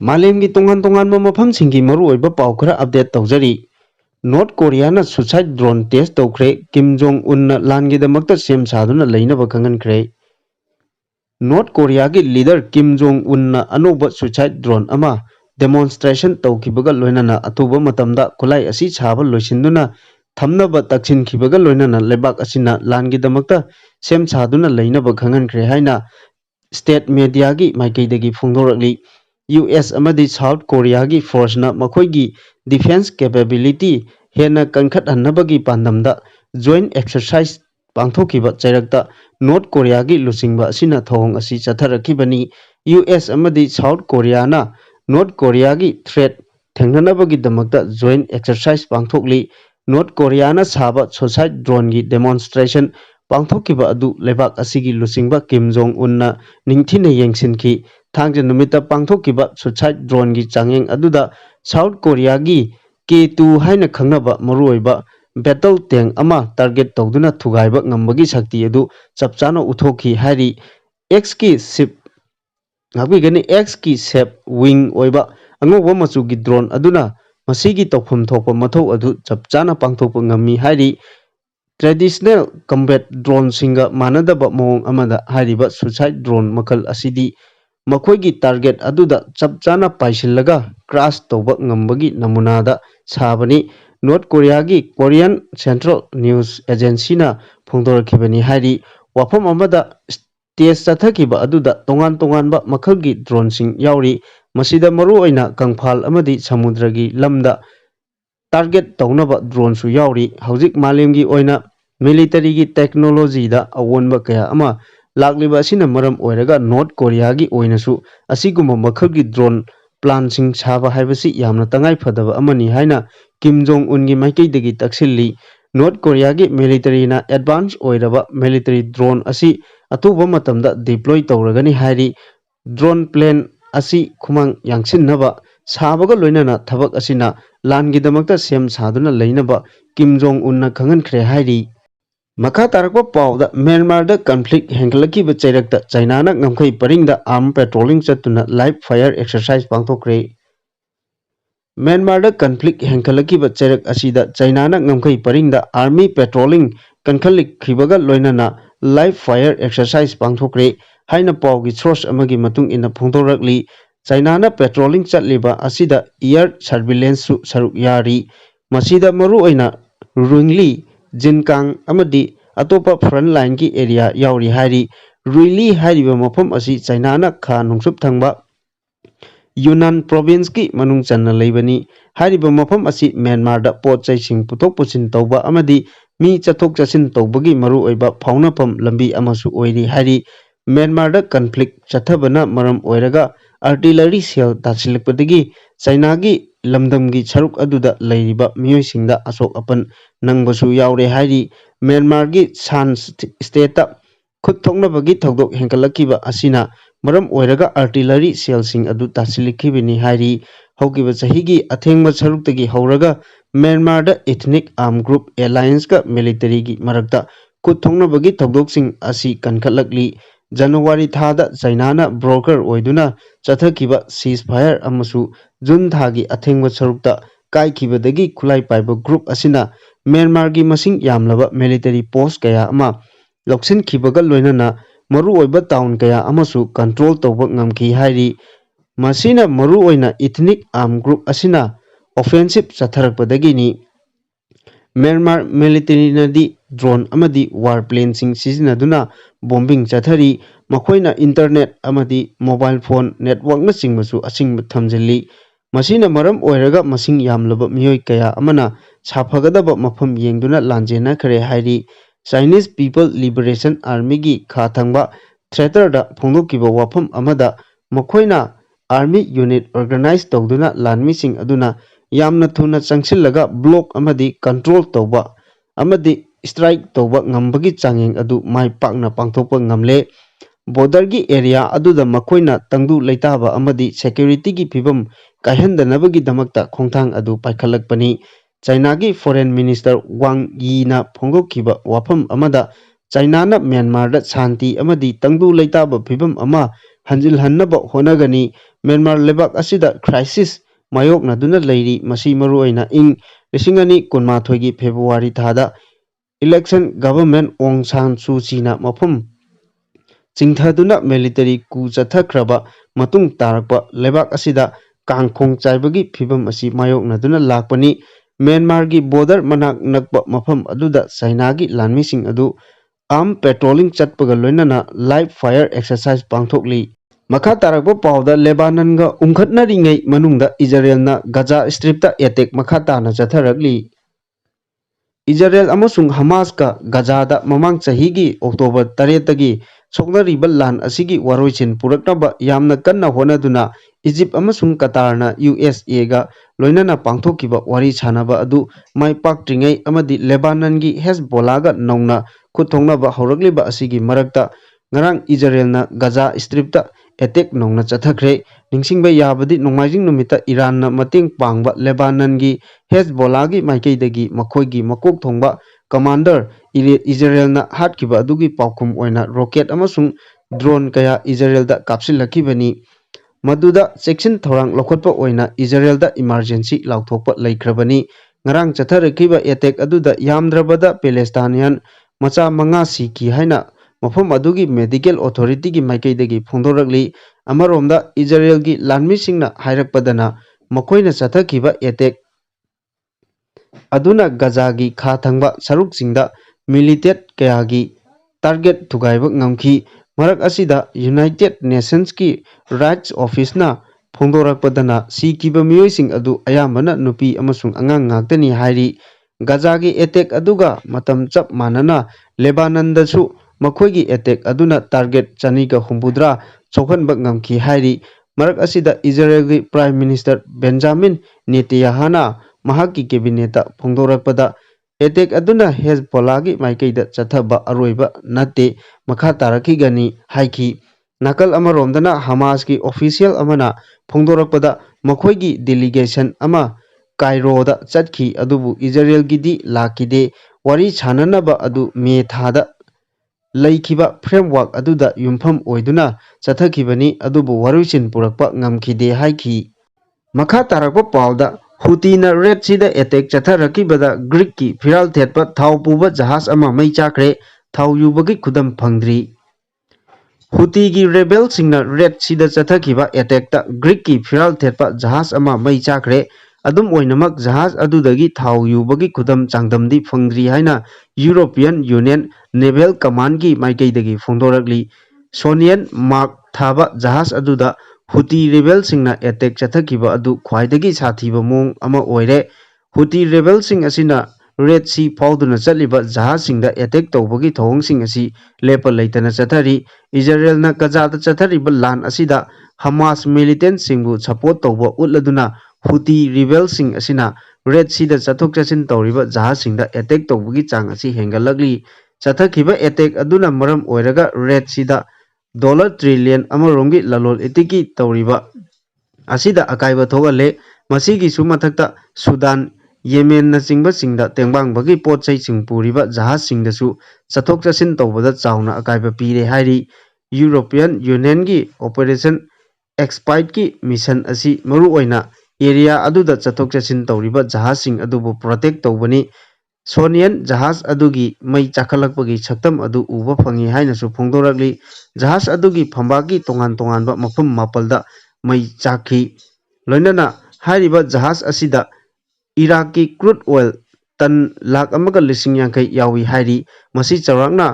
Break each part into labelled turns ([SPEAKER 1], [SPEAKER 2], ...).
[SPEAKER 1] मालेमगी तोंगान तोंगान मफमसिंगी मरुओइबा पाउ खरा अपडेट तौजरी। नॉर्थ कोरिया ना सुसाइड ड्रोन टेस्ट तौख्रे किम जोंग उन लानगीदमक्ता सेम सादुना लैनबा खंगनख्रे। नॉर्थ कोरिया की लीडर किम जोंग उन अनोब सुसाइड ड्रोन अमा डेमोन्स्ट्रेशन तौखिबगा लोइनना अथुबा मतमदा खुलाई असि छाबा लोइसिन्दुना थमनबा तक्सिनखिबगा लोइनना लेबाक असिना लानगीदमक्ता सेम सादुना लैनबा खंगनख्रे हाइना स्टेट मीडिया की माइकैदगी फोंदोरकली। यूएस अमदी साउथ कोरिया की फोर्स ना मखोइगी डिफेंस कैपेबिलिटी हेना कनखतहन्नबगी पांदमदा जॉइंट एक्सरसाइज पांथोखिबा चैरक्ता नॉर्थ कोरिया की लुचिंगबा असिना थोंग असी चथरखिबनी। यूएस अमदी साउथ कोरिया ना नॉर्थ कोरिया की थ्रेट थेंगनबगी दमक्ता जॉइंट एक्सरसाइज पांथोकली। नॉर्थ कोरिया ना साबा सुसाइड ड्रोन की डेमोन्स्ट्रेशन पांथोखिबा अदु लेबाक असिगी लुचिंगबा किम जोंग उन निंगथिना येंगसिनखि। थांजे नुमिता पांथोखिबा सुसाइड ड्रोन की चांगेंग अदुदा साउथ कोरिया की K2 हाइना खंगनबा मरुओइबा बैटल टैंक अमा टारगेट तौदुना थुगाइबा ngambagi शक्ति अदु चपचाना उथोखि हारि X की शिप ngabigani X की शेप विंग ओइबा अंगोबा मचुगी ड्रोन अदुना मसीगी तौफम थोपा मथौ अदु चपचाना पांथोपा ngami हारि ट्रेडिशनल कम्बैट ड्रोन सिंगा मानदबा मोंग अमदा हारिबा सुसाइड ड्रोन मखल असिदी मखोइगी टारगेट अदुदा चपचाना पाइसिलगा क्रैश तौबा ngambagi नमूनादा साबनी। नॉर्थ कोरिया की कोरियन सेंट्रल न्यूज एजेंसी ना फोंदोरखिबनी हारि वाफम अमदा टेस्ट चथखिबा अदुदा तोंगान तोंगानबा मखलगी ड्रोन सिंग याउरी मसिदा मरुओइना कंफाल अमदी समुद्रगी लमदा टारगेट तौनबा ड्रोन सु याउरी। हौजिक मालेमगी ओइना मिलिटरी की टेक्नोलॉजी दा अवोनबा कया अमा लाक्लिबा असिना मरम ओइरगा नॉर्थ कोरिया की ओइनसु असिगुम मखलगी ड्रोन प्लान सिंग साबा हाइबसी यामना तंगाई फदबा अमनी हाइना किम जोंग उन की माइकैदगी तक्सिल्ली। नॉर्थ कोरिया की मिलिटरी ना एडवांस ओइरबा मिलिटरी ड्रोन असी अथुबा मतमदा डिप्लॉय तौरगनी हाइरी ड्रोन प्लेन असी खुमांग यांगसिननबा साबगा लोइनना थबक असिना लानगीदमक्ता सेम सादुना लैनबा किम जोंग उन खंगनख्रे हाइरी। मखा तारकवा पाउदा म्यांमार कन्फ्लिक्ट हेंगलखिबा चैरक्ता चाइनाना ngमखै परिंगदा आर्म पेट्रोलिंग चतुना लाइव फायर एक्सरसाइज पांथोक्रे। म्यांमार कन्फ्लिक्ट हेंगलखिबा चैरक असिदा चाइनाना ngमखै परिंगदा आर्मी पेट्रोलिंग कनखलिखिबगा लोइनना लाइव फायर एक्सरसाइज पांथोक्रे हाइना पाउगी सोर्स अमगी मतुंग इना फोंदोरकली। चाइनाना पेट्रोलिंग चतलिबा असिदा एयर सर्विलेंस सु सरुक यारी मसिदा मरु ओइना रुंगली जिनकांग अमदी अतोपा फ्रंट लाइन की एरिया याउरी हारी। रुइली हारिबा मफम असी चाइनाना खा नुंगसुप थंगबा यूनान प्रोविंस की मनुंग चन्ना लैबनी। हारिबा मफम असी म्यांमार दा पोट चैसिंग पुथोक पुसिन तौबा अमदी मी चथोक चसिन तौबगी मरु ओइबा फाउनाफम लंबी अमसु ओइरी हारी। म्यांमार दा कन्फ्लिक्ट चथबना मरम ओइरगा आर्टिलरी सेल तासिलकपदगी चाइना की लमदमगी सरुक अदुदा लैरिबा मियोइसिंगदा अशोक अपन नंगबसु याउरे हारी। म्यांमार की सान स्टेट खुद थोकनबगी थौदोक हेंगलखिबा असिना मरम ओइरगा आर्टिलरी सेलसिंग अदु तासिलखिबनी हारी। हौकिबा चहिगी अथेंगबा सरुक्तगी हौरगा म्यांमार दा एथनिक आर्म ग्रुप एलायंस का मिलिटरी की मरक्ता खुद थोकनबगी थौदोकसिंग असी कनखलकली। जनवरी थादा चाइनाना ब्रोकर ओइदुना चथखिबा सीज फायर अमसु जून थागी अथेंगबा सरुक्ता काइखिबदगी खुलाई पाइबा ग्रुप असिना म्यांमार की मसिंग यामलबा मिलिटरी पोस्ट कया अमा लौसिनखिबगा लोइनना मरु ओइबा टाउन कया अमसु कंट्रोल तौबा ngमखि हाइरी। मसिना मरु ओइना इथनिक आर्म ग्रुप असिना ऑफेंसिव चथरकपदगिनी। म्यांमार मिलिटरी नदी ड्रोन अमदी वार प्लेन सिंग सिजनदुना बॉम्बिंग चथरी मखोइना इंटरनेट अमदी मोबाइल फोन नेटवर्क न सिंगबसु असिंग थमजिल्ली। मसिना मरम ओइरगा मसिंग यामलबा मियोय कया अमना साफगदबा मफम येंगदुना लांजेना खरे हाइरी। चाइनीज पीपल लिबरेशन आर्मी की खाथंगबा थ्रेटरदा फोंदोकिबा वाफम अमदा मखोइना आर्मी यूनिट ऑर्गेनाइज तौदुना लानमीसिंग अदुना यामना थुना चंगसिलगा ब्लॉक अमदी कंट्रोल तौबा अमदी स्ट्राइक तौबा ngambagi चांगेंग अदु माइ पाकना पांथोकपा ngamle। बॉर्डर की एरिया अदुदा मखोइना तंगदु लेताबा अमदी सिक्योरिटी की फिबम कायहंदनबगी दमकता खोंथांग अदु पाइखलकपनी। चाइना की फॉरेन मिनिस्टर वांग यी ना फोंदोखिबा वाफम अमदा चाइना ना म्यांमार दा शांति अमदी तंगदु लेताबा फिबम अमा हंजिलहन्नबा होनगनी म्यांमार लेबाक असिदा क्राइसिस मायोकनादुना लेरी मसी मरुओइना इंग 2012 की फेब्रुआरी थादा इलेक्शन गवर्नमेंट ओंग सान सूचीना मफम चिंथादुना मिलिटरी कू चथख्रबा मतुंग तारकपा लेबाक असिदा कांगखोंग चाइबगी फिबम असी मायोकनादुना लाकपनी म्यांमार की बॉर्डर मनाक नकपा मफम अदुदा चाइना की लानमीसिंग अदु आर्म पेट्रोलिंग चटपगा लोइनना लाइव फायर एक्सरसाइज पांथोकली मखा तारकपा पाउदा लेबाननगा उंखटनरिङै मनुंगदा इजरायलना गजा स्ट्रिपता एटेक मखा ताना चथरगली इजरायल अमसुंग हमास का गजादा ममांग चहीगी अक्टोबर 8 तगी सोकनरिबा लान असिगी वारोइचिन पुरकनबा यामना कन्ना होनदुना इजिप्ट अमसुंग कतारना यूएसए गा लोइनना पांथोकिबा वारी छानबा अदु माइ पाक्ट्रिङै अमदि लेबाननगी हेजबोलागा नौना खुथोंनबा हौरगलिबा असिगी मरक्ता ngarang इजरायलना गजा स्ट्रिपता एटेक नौना चथख्रे निंगसिंगबा याबदि नोंमाइजिंग नुमिता इरानना मतेंग पांगबा लेबाननगी हेजबोलागी माइकैदगी मखोइगी मकोक थोंगबा कमांडर इजरायलना हाटकिबा अदुगी पाउखुम ओइना रॉकेट अमसुंग ड्रोन कया इजरायलदा काप्सिलखिबनी मदुदा सेक्शन थौरांग लखोटपा ओइना इजरायलदा इमरजेंसी लाउथोकपा लैख्रबनी ngarang चथरखिबा एटेक अदुदा यामद्रबदा पैलेस्टाइनियन मचा मंगा सिकी हाइना मफम अदुगी मेडिकल अथॉरिटी की माइकैदगी फोंदोरगली अमरोमदा इजरायल की लानमीसिंगना हाइरकपदना मखोइना चथखिबा एटेक अदुना गजागी खा थंगबा सरुकसिंगदा मिलिटेट कयागी टारगेट थुगाइबा ngamखि मरक असिदा यूनाइटेड नेशंस की राइट्स ऑफिस ना फोंदोरकपदना सिकिबा मियोइसिंग अदु अयामबना नुपी अमसुंग अंगांग ngakdani हाइरी गजागी एटेक अदुगा मतम चप मानना लेबाननदसु मखोइगी एटेक अदुना टारगेट चनीगा हुंबुद्रा चौखनबा ngamखि हाइरी मरक असिदा इजरायलगी प्राइम मिनिस्टर बेंजामिन नेतन्याहुना महाकी कैबिनेट फोंदोरकपदा एटेक अदुना हेजबोलागी माइकैदा चथबा अरोइबा नते मखा तारखिगनी हाइखि नाकल अमरोमदना हमास की ऑफिशियल अमना फोंदोरकपदा मखोइगी डेलीगेशन अमा कायरोदा चटखि अदुबु इजरायलगिदी लाकिदे वारी छाननबा अदु मे थादा लैखिबा फ्रेमवर्क अदुदा युमफम ओइदुना चथखिबनी अदुबु वारुचिन पुरकपा ngamखिदे हाइखि मखा तारकपा पाउदा हुतीना रेड सीदा एटेक चथरखिबदा ग्रीक की फिराल थेटपा थाव पुबा जहाज अमा मई चाखरे थाव युबगी खुदम फंगद्री हुती की रेबेल सिंगना रेड सीदा चथखिबा एटेकता ग्रीक की फिराल थेटपा जहाज अमा मई चाखरे अदुम ओइनमक जहाज अदुदगी थाव युबगी खुदम चांगदमदी फंगद्री हाइना यूरोपियन यूनियन नेवल कमांड की माइकैदगी फोंदोरगली सोनियन मार्क थाबा जहाज अदुदा हुती रेबेल सिंगना एटेक चथखिबा अदु ख्वाइदगी साथीबा मोंग अमा ओइरे हुती रेबेल सिंग असिना रेड सी फाउदुना चलिबा जहाज सिंगदा एटेक तौबगी थौंगसिंग असि लेपा लैतना चथरी इजरायलना गजादा चथरिबा लान असिदा हमास मिलिटेंट सिंगबु सपोर्ट तौबा उल्लदुना हुती रेबेल सिंग असिना रेड सीदा चथोक चसिन तौरिबा जहाज सिंगदा एटेक तौबगी चांग असि हेंगलगली चथखिबा एटेक अदुना मरम ओइरगा रेड सीदा $1 ट्रिलियन अमरोंगी ललोल इतिकी तौरिबा असिदा अकाइबा थोगले मसीगी सुमथक्ता सुदान येमेन नचिंगबा सिंगदा तेंबांगबगी पोटचै सिंग पुरिबा जहाज सिंगदसु चथोक चसिन तौबदा चाउना अकाइबा पीरे हाइरी यूरोपियन यूनियन की ऑपरेशन एक्सपाइट की मिशन असि मरु ओइना एरिया अदुदा चथोक चसिन तौरिबा जहाज सिंग अदुबु प्रोटेक्ट तौबनी सोनियन जहाज अदुगी मई चाखलकपगी सक्तम अदु उबा फंगी हाइनसु फोंदोरगली जहाज अदुगी फंबागी तोंगान तोंगानबा मफम मापलदा मई चाखी लोइनना हाइरिबा जहाज असिदा इराक की क्रूड ऑयल टन लाख अमगा लिसिंग यांखै यावी हाइरी मसी चौराकना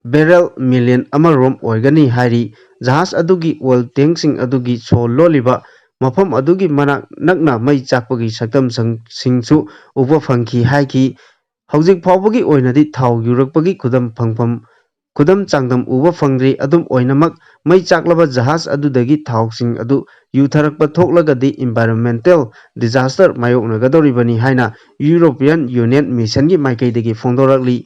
[SPEAKER 1] बेरल मिलियन अमरोम ओइगनी हाइरी जहाज अदुगी ऑयल टैंकसिंग अदुगी सो लोलिबा मफम अदुगी मनाक नकना मई चाकपगी सक्तम सिंगसु उबा फंखी हाइकी हौजिक फाउबगी ओइनदी थाव युरकपगी खुदम चांगदम उबा फंगद्री अदुम ओइनमक मई चाकलबा जहाज अदुदगी थावसिंग अदु युथरकपा थोकलगदी एनवायरनमेंटल डिजास्टर मायोकनगदौरिबनी हाइना यूरोपियन यूनियन मिशन की माइकैदगी फोंदोरगली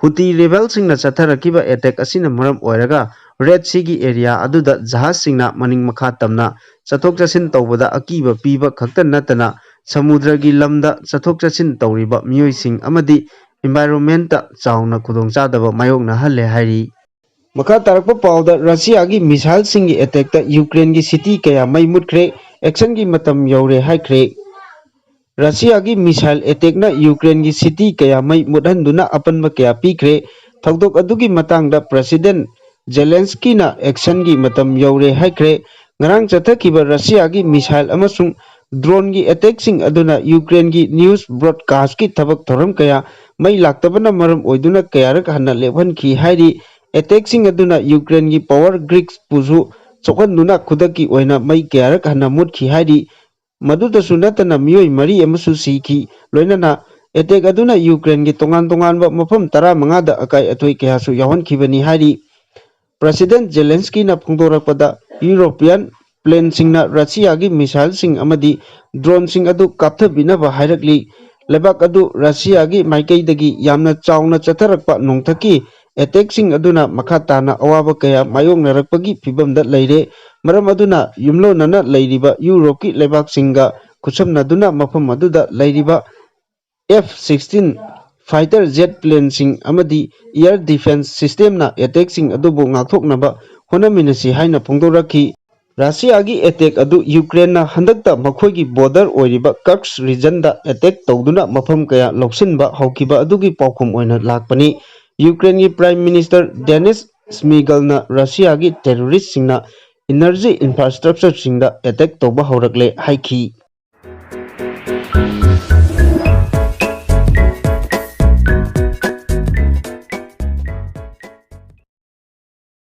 [SPEAKER 1] हुती रेबेल सिंगना चथरखिबा एटेक असिना मरम ओइरगा रेड सी की एरिया अदुदा जहाज सिंगना मनिंग मखा तमना चथोक चसिन तौबदा अकीबा पीबा खक्ता नतना समुद्र की लमदा चथोक चसिन तौरिबा मियोइसिंग अमदी एनवायरनमेंट चाउना खुदोंचादबा मायोकना हल्ले हाइरी मखा तारकपा पाउदा रशियागी मिसाइलसिंगी अटैकता यूक्रेनगी सिटी कया मई मुटख्रे एक्शनगी मतम यौरे हाइख्रे रशियागी मिसाइल अटैकना यूक्रेनगी सिटी कया मई मुदहंदुना अपनबा कया पीख्रे थौदोक अदुगी मतंगदा प्रेसिडेंट जेलेंस्कीना एक्शनगी मतम यौरे हाइख्रे ngarang chathakhiba रशियागी मिसाइल अमसुंग ड्रोनगी अटैकसिंग अदुना यूक्रेनगी न्यूज ब्रॉडकास्ट की थबक थोरम कया मई लाक्तबना मरम ओइदुना कयारक हन्ना लेबहनखि हाइरि अटैकसिंग अदुना यूक्रेनगी पावर ग्रिड्स पुजु चोखनदुना खुदकी ओइना मई कयारक हन्ना मुटखि हाइरि मदुदसु नतना मियोय मरी अमसु सीखि लोइनना अटैक अदुना यूक्रेनगी तोंगान तोंगानबा मफम 15 दा अकाय अथोय कयासु यावहनखिबनी हाइरि प्रेसिडेंट जेलेंस्कीना फोंदोरकपदा यूरोपियन प्लेनसिंगना रशियागी मिसाइलसिंग अमदी ड्रोनसिंग अदु कापथबिनबा हाइरकली लेबाक अदु रशियागी माइकैदगी यामना चावना चथरकपा नोंथकी अटैकसिंग अदुना मखा ताना अवाबा कया मायोंगनरकपगी फिबमदा लैरे मरम अदुना युमलोनना लैरिबा यूरोपकी लेबाकसिंगा खुसमनदुना मफम अदुदा लैरिबा F-16 फाइटर जेट प्लेनसिंग अमदी एयर डिफेंस सिस्टमना अटैकसिंग अदुबु ngathoknaba होनमिनसी हाइना फोंदोरखि रशियागी अटैक अदु यूक्रेनना हंदकता मखोइगी बॉर्डर ओइरिबा कर्क्स रीजन दा अटैक तौदुना मफम कया लौसिनबा हौकिबा अदुगी पाउखुम ओइना लाकपनी यूक्रेनगी प्राइम मिनिस्टर डेनिस स्मीगलना रशियागी टेररिस्ट सिंगना एनर्जी इंफ्रास्ट्रक्चर सिंगदा अटैक तौबा हौरकले हाइखि।